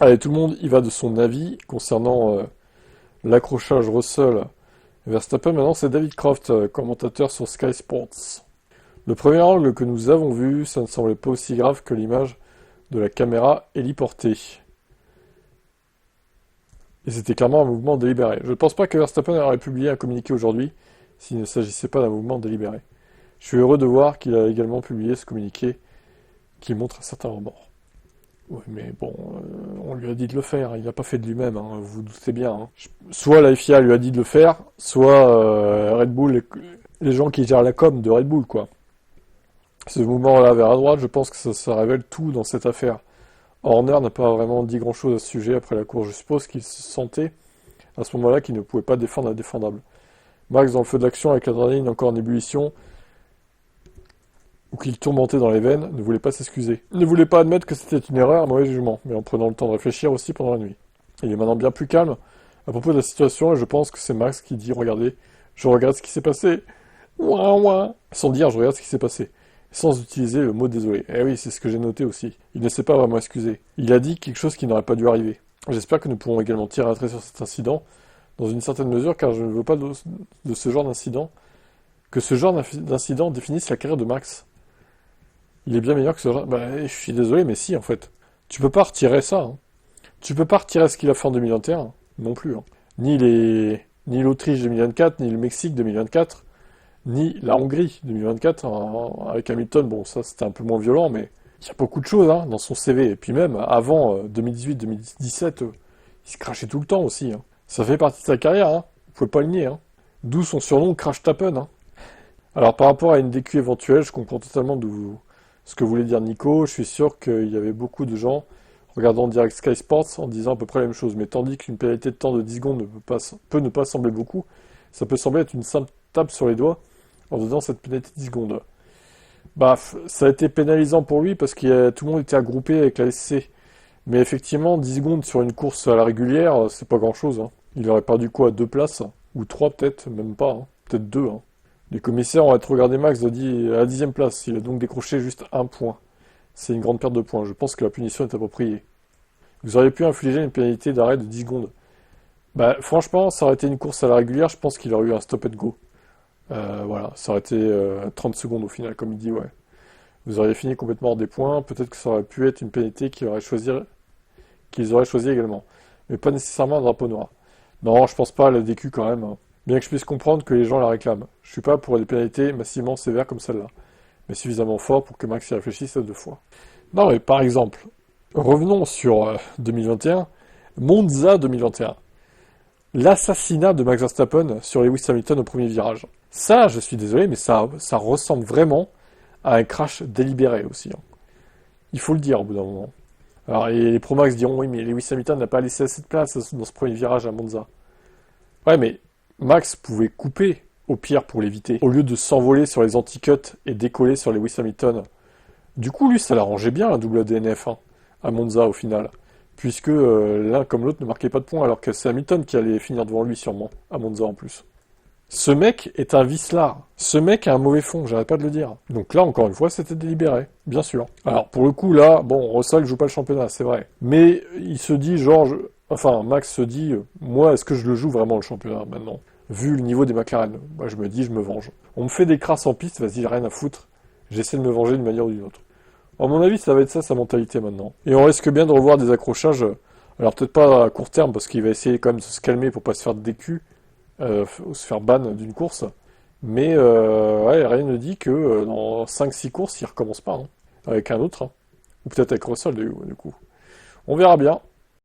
Allez, tout le monde y va de son avis concernant l'accrochage Russell Verstappen. Maintenant, c'est David Croft, commentateur sur Sky Sports. Le premier angle que nous avons vu, ça ne semblait pas aussi grave que l'image de la caméra héliportée. Et c'était clairement un mouvement délibéré. Je ne pense pas que Verstappen aurait publié un communiqué aujourd'hui s'il ne s'agissait pas d'un mouvement délibéré. Je suis heureux de voir qu'il a également publié ce communiqué qui montre un certain remords. Oui, mais bon, on lui a dit de le faire, il n'a pas fait de lui-même, hein, vous vous doutez bien. Hein. Soit la FIA lui a dit de le faire, soit Red Bull, les gens qui gèrent la com de Red Bull, quoi. Ce mouvement-là vers à droite, je pense que ça révèle tout dans cette affaire. Horner n'a pas vraiment dit grand-chose à ce sujet après la course. Je suppose qu'il se sentait à ce moment-là qu'il ne pouvait pas défendre l'indéfendable. Max, dans le feu de l'action, avec l'adrénaline encore en ébullition, ou qu'il tourmentait dans les veines, ne voulait pas s'excuser. Il ne voulait pas admettre que c'était une erreur, un mauvais jugement, mais en prenant le temps de réfléchir aussi pendant la nuit. Il est maintenant bien plus calme à propos de la situation, et je pense que c'est Max qui dit « Regardez, je regrette ce qui s'est passé. » Ouah, ouah. Sans dire « Je regrette ce qui s'est passé ». Sans utiliser le mot désolé. Eh oui, c'est ce que j'ai noté aussi. Il ne s'est pas vraiment excusé. Il a dit quelque chose qui n'aurait pas dû arriver. J'espère que nous pourrons également tirer un trait sur cet incident, dans une certaine mesure, car je ne veux pas de ce genre d'incident, que ce genre d'incident définisse la carrière de Max. Il est bien meilleur que ce genre... Bah, je suis désolé, mais si, en fait. Tu peux pas retirer ça. Hein. Tu peux pas retirer ce qu'il a fait en 2021, non plus. Hein. Ni l'Autriche 2024, ni le Mexique 2024, ni la Hongrie 2024, avec Hamilton. Bon, ça, c'était un peu moins violent, mais il y a beaucoup de choses hein, dans son CV. Et puis même, avant 2018-2017, il se crachait tout le temps aussi. Hein. Ça fait partie de sa carrière, hein. Vous pouvez pas le nier. Hein. D'où son surnom Crash Tappen. Hein. Alors, par rapport à une DQ éventuelle, je comprends totalement ce que voulait dire Nico. Je suis sûr qu'il y avait beaucoup de gens regardant direct Sky Sports en disant à peu près la même chose. Mais tandis qu'une pénalité de temps de 10 secondes peut ne pas sembler beaucoup, ça peut sembler être une simple tape sur les doigts en donnant cette pénalité de 10 secondes. Bah, ça a été pénalisant pour lui parce que tout le monde était regroupé avec la SC. Mais effectivement, 10 secondes sur une course à la régulière, c'est pas grand-chose. Hein. Il aurait perdu quoi, 2 places? Ou 3 peut-être, même pas. Hein. Peut-être 2. Hein. Les commissaires ont regardé Max à la 10e place. Il a donc décroché juste 1 point. C'est une grande perte de points. Je pense que la punition est appropriée. Vous auriez pu infliger une pénalité d'arrêt de 10 secondes. Bah, franchement, ça aurait été une course à la régulière, je pense qu'il aurait eu un stop and go. Voilà, ça aurait été 30 secondes au final, comme il dit, ouais. Vous auriez fini complètement hors des points. Peut-être que ça aurait pu être une pénalité qu'ils auraient choisi également. Mais pas nécessairement un drapeau noir. Non, je pense pas à la DQ quand même. Hein. Bien que je puisse comprendre que les gens la réclament. Je suis pas pour des pénalités massivement sévères comme celle-là. Mais suffisamment fort pour que Max y réfléchisse à 2 fois. Non, mais par exemple, revenons sur 2021. Monza 2021. L'assassinat de Max Verstappen sur Lewis Hamilton au premier virage. Ça, je suis désolé, mais ça ressemble vraiment à un crash délibéré aussi. Hein. Il faut le dire au bout d'un moment. Alors, et les pro-Max diront, oui, mais Lewis Hamilton n'a pas laissé assez de place dans ce premier virage à Monza. Ouais, mais Max pouvait couper, au pire, pour l'éviter, au lieu de s'envoler sur les anti-cuts et décoller sur Lewis Hamilton. Du coup, lui, ça l'arrangeait bien, la double DNF, hein, à Monza, au final. Puisque l'un comme l'autre ne marquait pas de points, alors que c'est Hamilton qui allait finir devant lui, sûrement, à Monza en plus. Ce mec est un vicelard. Ce mec a un mauvais fond, j'arrête pas de le dire. Donc là, encore une fois, c'était délibéré, bien sûr. Alors, pour le coup, là, bon, Russell joue pas le championnat, c'est vrai. Mais il se dit, Max se dit, moi, est-ce que je le joue vraiment le championnat, maintenant? Vu le niveau des McLaren. Moi, je me dis, je me venge. On me fait des crasses en piste, vas-y, rien à foutre. J'essaie de me venger d'une manière ou d'une autre. À mon avis, ça va être ça, sa mentalité, maintenant. Et on risque bien de revoir des accrochages, alors peut-être pas à court terme, parce qu'il va essayer quand même de se calmer pour pas se faire DQ, ou se faire ban d'une course. Mais ouais, rien ne dit que dans 5-6 courses, il recommence pas, hein, avec un autre. Hein. Ou peut-être avec Russell, du coup. On verra bien.